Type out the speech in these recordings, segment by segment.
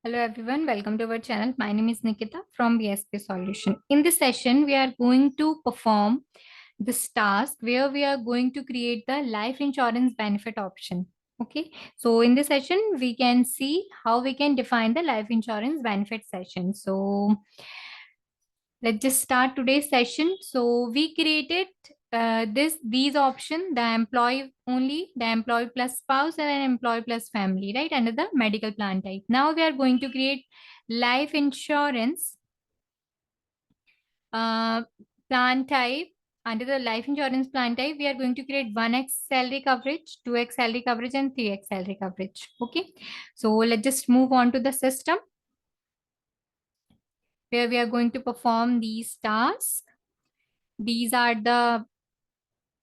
Hello everyone, welcome to our channel. My name is Nikita from BISP Solution. In this session, we are going to perform this task where we are going to create the life insurance benefit option. Okay, so in this session, we can see how we can define the life insurance benefit session. So let's just start today's session. So we created these option, the employee only, the employee plus spouse, and an employee plus family, right, under the medical plan type. Now we are going to create life insurance uh, plan type. Under the life insurance plan type, we are going to create 1x salary coverage, 2x salary coverage, and 3x salary coverage. Okay, so let's just move on to the system where we are going to perform these tasks. These are the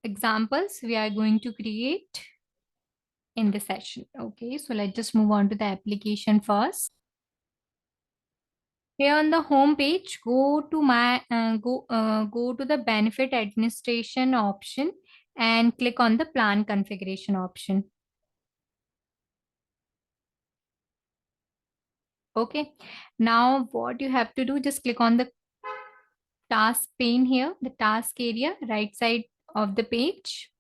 examples we are going to create in the session. Okay, so let's just move on to the application first. Here on the home page, go to the benefit administration option and click on the plan configuration option. Okay, now what you have to do, just click on the task pane here, the task area, right side of the page.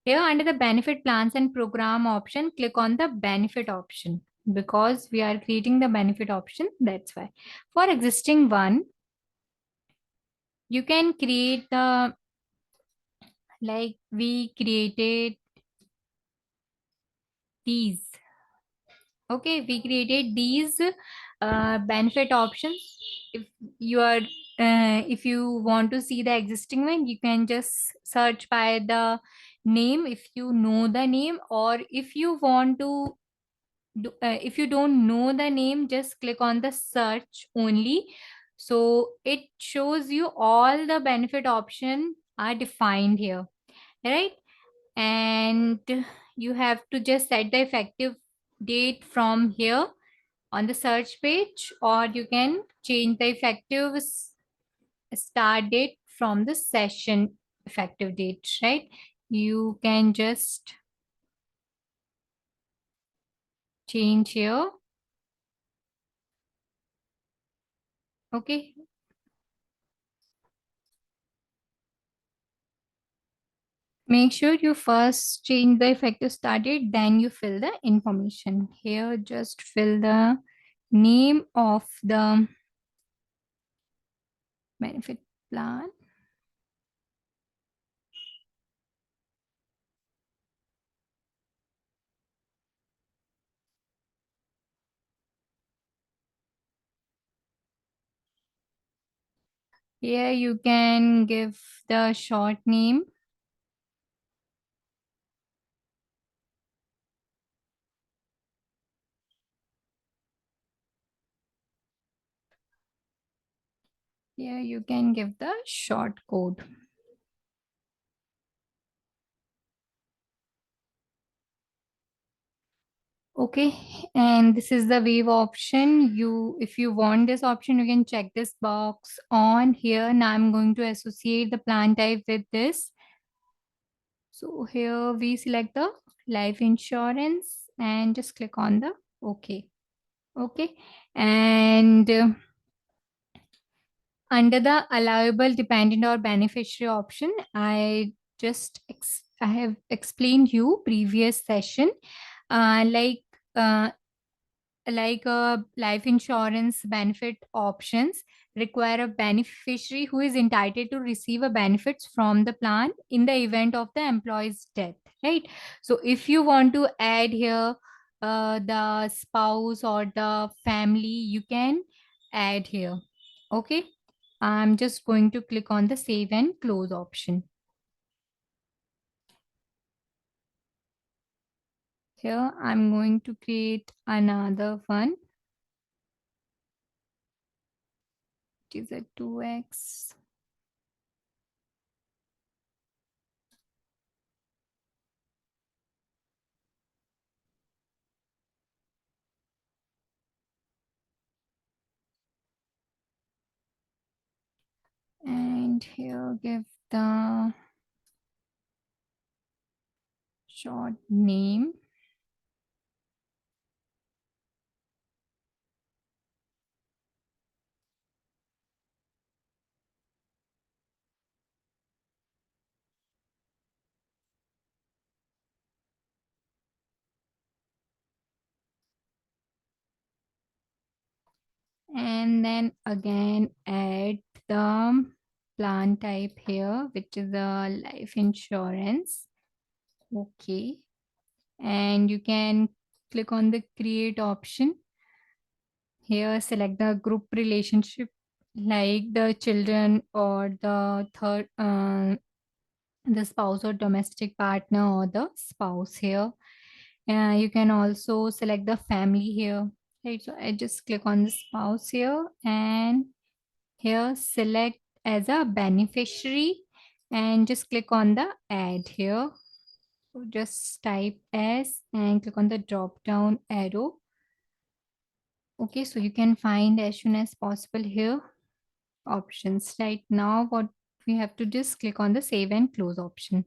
Here under the benefit plans and program option, click on the benefit option because we are creating the benefit option. That's why. For existing one, you can create the, like we created these. Okay, we created these benefit options. If you are, if you want to see the existing one, you can just search by the name if you know the name, or if you want to if you don't know the name, just click on the search only. So it shows you all the benefit option are defined here, right? And you have to just set the effective date from here on the search page, or you can change the effective start date from the session effective date, right? You can just change here. Okay, make sure you first change the effective start date, then you fill the information. Here, just fill the name of the benefit plan. Here you can give the short name. Here you can give the short code. Okay, and this is the wave option. If you want this option, you can check this box on here. Now I'm going to associate the plan type with this. So here we select the life insurance and just click on the OK. Okay, and under the allowable dependent or beneficiary option, I have explained you previous session, uh, like uh, life insurance benefit options require a beneficiary who is entitled to receive a benefits from the plan in the event of the employee's death, right? So if you want to add here the spouse or the family, you can add here. Okay, I'm just going to click on the save and close option. Here I'm going to create another one, which is a 2x. And here give the short name. And then again add the plan type here, which is a life insurance. Okay. And you can click on the create option. Here, select the group relationship like the children or the third, the spouse or domestic partner or the spouse here. You can also select the family here. Right, so I just click on the spouse here and here select as a beneficiary and just click on the add here. So just type as and click on the drop down arrow. Okay, so you can find as soon as possible here options. Right now, what we have to just click on the save and close option.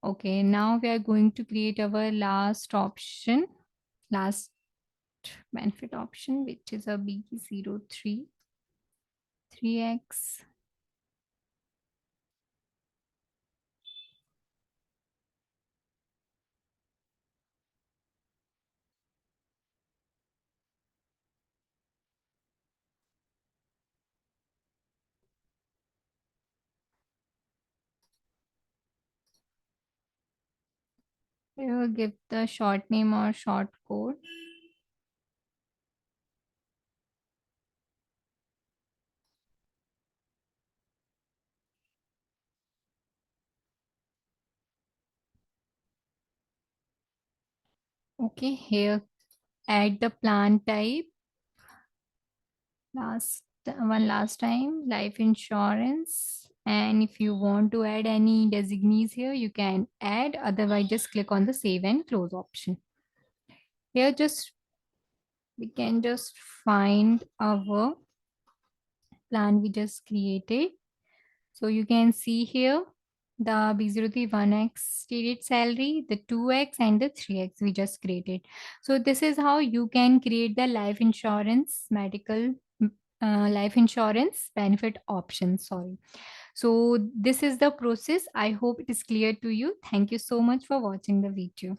Okay, now we are going to create our last option, last benefit option, which is a B03 3x. We will give the short name or short code. Okay, here add the plan type. Last time, life insurance. And if you want to add any designees here, you can add. Otherwise, just click on the save and close option. Here, just we can just find our plan we just created. So you can see here the B03 1x stated salary, the 2x and the 3x we just created. So this is how you can create the life insurance life insurance benefit option. Sorry. So this is the process. I hope it is clear to you. Thank you so much for watching the video.